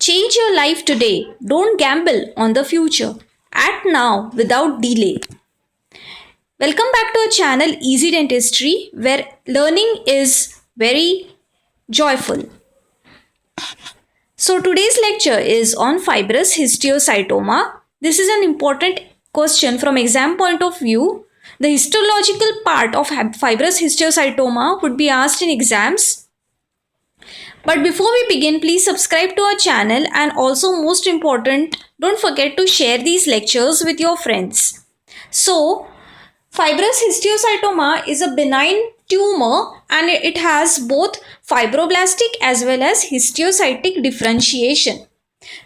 Change your life today. Don't gamble on the future. Act now without delay. Welcome back to our channel Easy Dentistry, where learning is very joyful. So today's lecture is on fibrous histiocytoma. This is an important question from exam point of view. The histological part of fibrous histiocytoma would be asked in exams. But before we begin, please subscribe to our channel, and also most important, don't forget to share these lectures with your friends. So, fibrous histiocytoma is a benign tumor and it has both fibroblastic as well as histiocytic differentiation.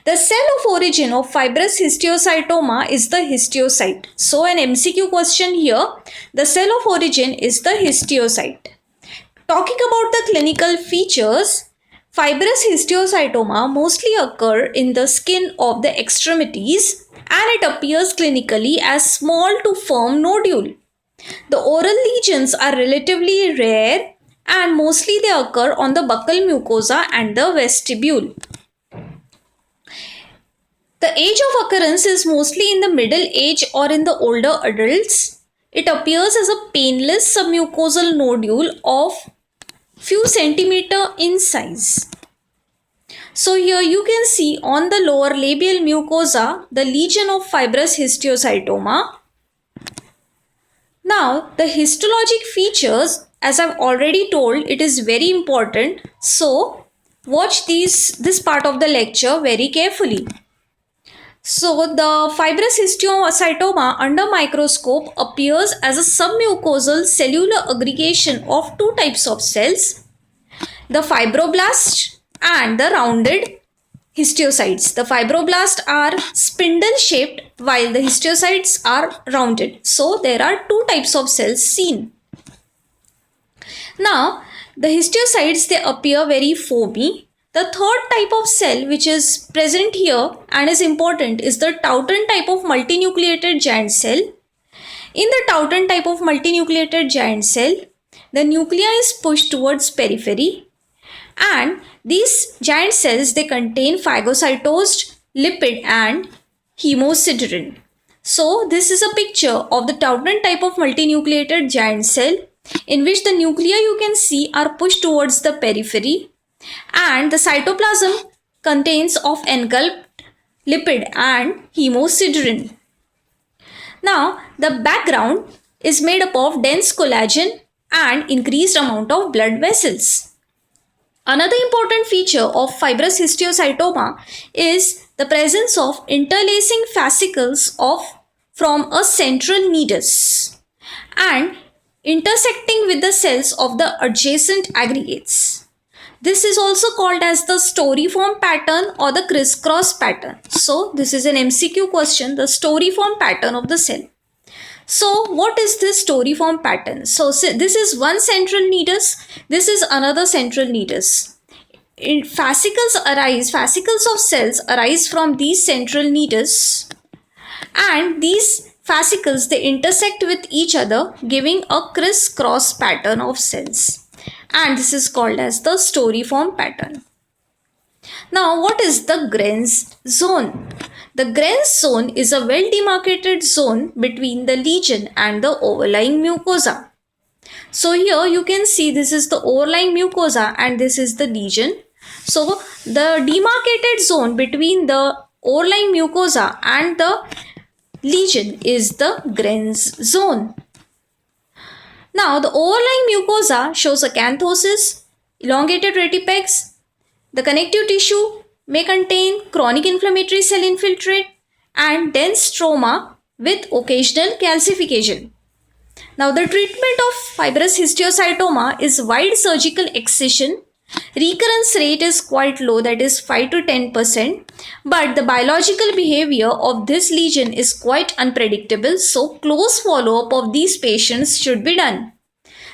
The cell of origin of fibrous histiocytoma is the histiocyte. So, an MCQ question here, the cell of origin is the histiocyte. Talking about the clinical features, fibrous histiocytoma mostly occur in the skin of the extremities and it appears clinically as small to firm nodule. The oral lesions are relatively rare and mostly they occur on the buccal mucosa and the vestibule. The age of occurrence is mostly in the middle age or in the older adults. It appears as a painless submucosal nodule of few centimeter in size. So here you can see on the lower labial mucosa the lesion of fibrous histiocytoma. Now the histologic features, as I've already told, it is very important. So watch this part of the lecture very carefully. So the fibrous histiocytoma under microscope appears as a submucosal cellular aggregation of two types of cells, the fibroblast and the rounded histiocytes. The fibroblasts are spindle shaped while the histiocytes are rounded. So there are two types of cells seen. Now the histiocytes, they appear very foamy. The third type of cell which is present here and is important is the Taunton type of multinucleated giant cell. In the Taunton type of multinucleated giant cell, the nuclei is pushed towards periphery and these giant cells, they contain phagocytosed lipid and hemosiderin. So this is a picture of the Taunton type of multinucleated giant cell in which the nuclei you can see are pushed towards the periphery and the cytoplasm contains of engulfed lipid and hemosiderin. Now the background is made up of dense collagen and increased amount of blood vessels. Another important feature of fibrous histiocytoma is the presence of interlacing fascicles from a central nidus and intersecting with the cells of the adjacent aggregates. This is also called as the storyform pattern or the crisscross pattern. So this is an MCQ question, the storyform pattern of the cell. So what is this storyform pattern? So this is one central nidus, this is another central nidus. Fascicles of cells arise from these central nidus and these fascicles, they intersect with each other, giving a crisscross pattern of cells. And this is called as the storyform pattern. Now what is the Grenz zone? The Grenz zone is a well demarcated zone between the lesion and the overlying mucosa. So here you can see this is the overlying mucosa and this is the lesion. So the demarcated zone between the overlying mucosa and the lesion is the Grenz zone. Now the overlying mucosa shows acanthosis, elongated retipex. The connective tissue may contain chronic inflammatory cell infiltrate and dense stroma with occasional calcification. Now the treatment of fibrous histiocytoma is wide surgical excision. Recurrence rate is quite low, that is 5 to 10%, but the biological behavior of this lesion is quite unpredictable, so close follow-up of these patients should be done.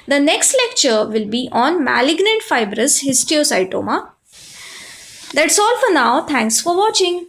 The next lecture will be on malignant fibrous histiocytoma. That's all for now. Thanks for watching.